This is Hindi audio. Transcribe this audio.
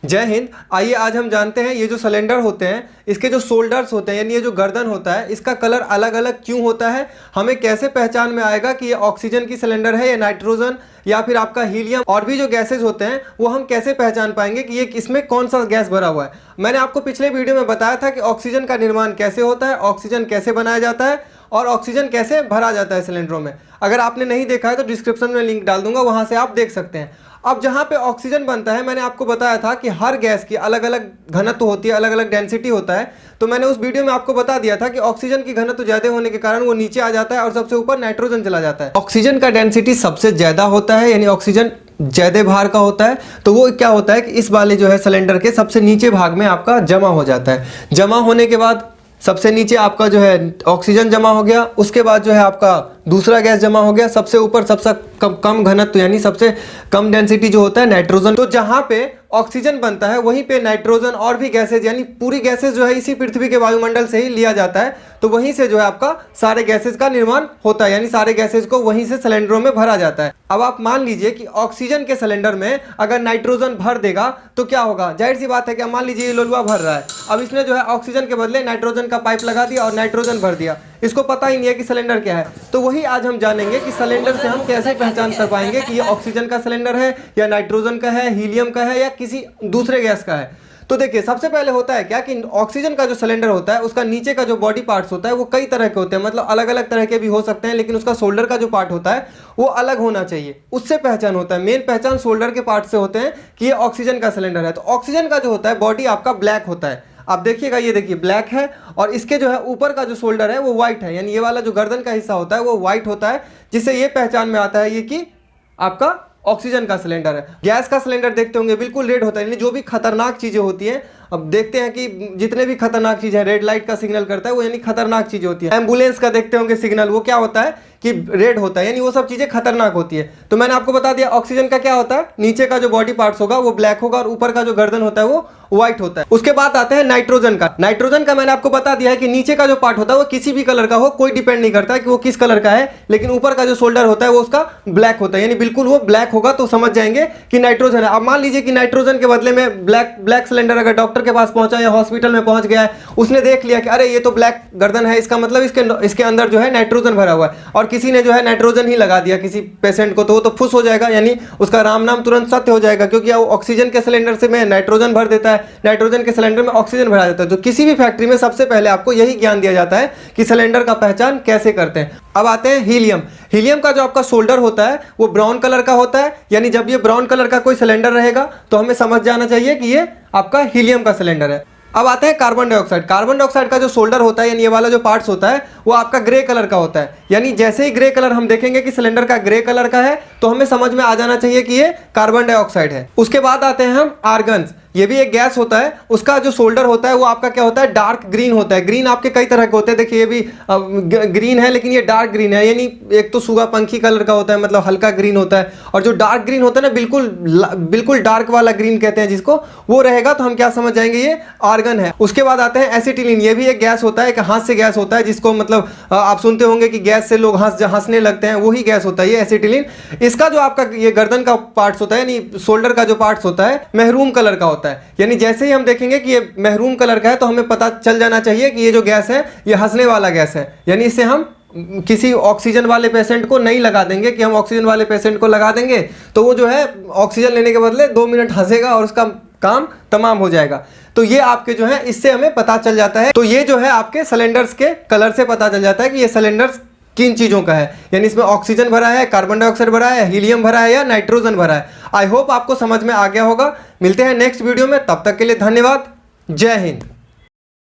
जय हिंद। आइए आज हम जानते हैं ये जो सिलेंडर होते हैं इसके जो शोल्डर्स होते हैं यानी ये जो गर्दन होता है इसका कलर अलग अलग क्यों होता है, हमें कैसे पहचान में आएगा कि ये ऑक्सीजन की सिलेंडर है या नाइट्रोजन या फिर आपका हीलियम, और भी जो गैसेज होते हैं वो हम कैसे पहचान पाएंगे कि ये इसमें कौन सा गैस भरा हुआ है। मैंने आपको पिछले वीडियो में बताया था कि ऑक्सीजन का निर्माण कैसे होता है, ऑक्सीजन कैसे बनाया जाता है और ऑक्सीजन कैसे भरा जाता है सिलेंडरों में। अगर आपने नहीं देखा है तो डिस्क्रिप्शन में लिंक डाल दूंगा, वहां से आप देख सकते हैं। अब जहाँ पे ऑक्सीजन बनता है मैंने आपको बताया था कि हर गैस की अलग अलग घनत्व होती है, अलग अलग डेंसिटी होता है। तो मैंने उस वीडियो में आपको बता दिया था कि ऑक्सीजन की घनत्व ज्यादा होने के कारण वो नीचे आ जाता है और सबसे ऊपर नाइट्रोजन चला जाता है। ऑक्सीजन का डेंसिटी सबसे ज्यादा होता है यानी ऑक्सीजन ज्यादा भार का होता है, तो वो क्या होता है कि इस वाले जो है सिलेंडर के सबसे नीचे भाग में आपका जमा हो जाता है। जमा होने के बाद सबसे नीचे आपका जो है ऑक्सीजन जमा हो गया, उसके बाद जो है आपका दूसरा गैस जमा हो गया, सबसे ऊपर सबसे कम घनत्व यानी सबसे कम डेंसिटी जो होता है नाइट्रोजन। तो जहां पे ऑक्सीजन बनता है वहीं पे नाइट्रोजन और भी गैसेज यानी पूरी गैसेज जो है इसी पृथ्वी के वायुमंडल से ही लिया जाता है, तो वहीं से जो है आपका सारे गैसेज का निर्माण होता है यानी सारे गैसेज को वहीं से सिलेंडरों में भरा जाता है। अब आप मान लीजिए कि ऑक्सीजन के सिलेंडर में अगर नाइट्रोजन भर देगा तो क्या होगा, जाहिर सी बात है कि मान लीजिए ये लोलुआ भर रहा है, अब इसने जो है ऑक्सीजन के बदले नाइट्रोजन का पाइप लगा दिया और नाइट्रोजन भर दिया, इसको पता ही नहीं है कि सिलेंडर क्या है। तो वही आज हम जानेंगे कि सिलेंडर से हम कैसे पहचान कर पाएंगे कि ये ऑक्सीजन का सिलेंडर है या नाइट्रोजन का है, हीलियम का है या किसी दूसरे गैस का है। तो देखिए सबसे पहले होता है क्या कि ऑक्सीजन का जो सिलेंडर होता है उसका नीचे का जो बॉडी पार्ट्स होता है वो कई तरह के होते हैं, मतलब अलग अलग तरह के भी हो सकते हैं, लेकिन उसका शोल्डर का जो पार्ट होता है वो अलग होना चाहिए, उससे पहचान होता है। मेन पहचान शोल्डर के पार्ट से होते हैं कि ये ऑक्सीजन का सिलेंडर है। तो ऑक्सीजन का जो होता है बॉडी आपका ब्लैक होता है, आप देखिएगा ये देखिए ब्लैक है, और इसके जो है ऊपर का जो शोल्डर है वो व्हाइट है यानी ये वाला जो गर्दन का हिस्सा होता है वो व्हाइट होता है, जिससे ये पहचान में आता है ये कि आपका ऑक्सीजन का सिलेंडर है। गैस का सिलेंडर देखते होंगे बिल्कुल रेड होता है यानी जो भी खतरनाक चीजें होती हैं, अब देखते हैं कि जितने भी खतरनाक चीज है रेड लाइट का सिग्नल करता है वो यानी खतरनाक चीज होती है। एम्बुलेंस का देखते होंगे सिग्नल, वो क्या होता है कि रेड होता है यानी वो सब चीजें खतरनाक होती है। तो मैंने आपको बता दिया ऑक्सीजन का क्या होता है, नीचे का जो बॉडी पार्ट्स होगा वो ब्लैक होगा और ऊपर का जो गर्दन होता है वो व्हाइट होता है। उसके बाद आते हैं नाइट्रोजन का। नाइट्रोजन का मैंने आपको बता दिया है कि नीचे का जो पार्ट होता है वो किसी भी कलर का हो, कोई डिपेंड नहीं करता है कि वो किस कलर का है, लेकिन ऊपर का जो शोल्डर होता है वो उसका ब्लैक होता है यानी बिल्कुल वो ब्लैक होगा तो समझ जाएंगे कि नाइट्रोजन है। अब मान लीजिए कि नाइट्रोजन के बदले में ब्लैक सिलेंडर अगर डॉक्टर के पास पहुंचा या हॉस्पिटल में पहुंच गया है, उसने देख लिया कि अरे ये तो ब्लैक गर्दन है, इसका मतलब इसके अंदर जो है नाइट्रोजन भरा हुआ है, और किसी ने जो है नाइट्रोजन ही लगा दिया किसी पेशेंट को, तो वो तो खुश हो जाएगा यानी उसका राम नाम तुरंत सत्य हो जाएगा, क्योंकि वो ऑक्सीजन के सिलेंडर से में नाइट्रोजन भर देता है, नाइट्रोजन के सिलेंडर में ऑक्सीजन भरा देता है। तो किसी भी फैक्ट्री में सबसे पहले आपको यही ज्ञान दिया जाता है कि सिलेंडर का पहचान कैसे करते हैं। अब आते हैं हीलियम। हीलियम का जो आपका शोल्डर होता है वो ब्राउन कलर का होता है, यानी जब ये ब्राउन कलर का कोई सिलेंडर रहेगा तो हमें समझ जाना चाहिए कि ये आपका हीलियम का सिलेंडर है। अब आते हैं कार्बन डाइऑक्साइड। कार्बन डाइऑक्साइड का जो शोल्डर होता है यानी ये वाला जो पार्ट्स होता है वो आपका ग्रे कलर का होता है, यानी जैसे ही ग्रे कलर हम देखेंगे कि सिलेंडर का ग्रे कलर का है तो हमें समझ में आ जाना चाहिए कि ये कार्बन डाइऑक्साइड है। उसके बाद आते हैं हम आर्गन्स। ये भी एक गैस होता है, उसका जो शोल्डर होता है वो आपका क्या होता है, डार्क ग्रीन होता है। ग्रीन आपके कई तरह के होते हैं, देखिए ये भी ग्रीन है लेकिन ये डार्क ग्रीन है, यानी एक तो सुगा पंखी कलर का होता है मतलब हल्का ग्रीन होता है, और जो डार्क ग्रीन होता है ना बिल्कुल डार्क वाला ग्रीन कहते हैं जिसको, वो रहेगा तो हम क्या समझ जाएंगे ये आर्गन है। उसके बाद आते हैं एसिटिलीन। ये भी एक गैस होता है, एक हाथ से गैस होता है जिसको मतलब आप सुनते होंगे कि गैस से लोग हंसने लगते हैं, वही गैस होता है ये एसिटिलीन। इसका जो आपका ये गर्दन का पार्ट्स होता है यानी शोल्डर का जो पार्ट्स होता है महरून कलर का होता है, यानी जैसे ही हम देखेंगे कि ये महरून कलर का है तो हमें पता चल जाना चाहिए कि ये जो गैस है ये हंसने वाला गैस है, यानी इसे हम किसी ऑक्सीजन वाले पेशेंट को नहीं लगा देंगे कि हम ऑक्सीजन वाले पेशेंट को लगा देंगे तो वो जो है ऑक्सीजन लेने के बदले 2 मिनट हंसेगा और उसका काम तमाम हो जाएगा। तो ये आपके जो है इससे हमें पता चल जाता है। तो ये जो है आपके सिलेंडर्स के कलर से पता चल जाता है कि ये सिलेंडर्स किन चीजों का है, यानी इसमें ऑक्सीजन भरा है, कार्बन डाइऑक्साइड भरा है, हीलियम भरा है या नाइट्रोजन भरा है। आई होप आपको समझ में आ गया होगा। मिलते हैं नेक्स्ट वीडियो में, तब तक के लिए धन्यवाद। जय हिंद।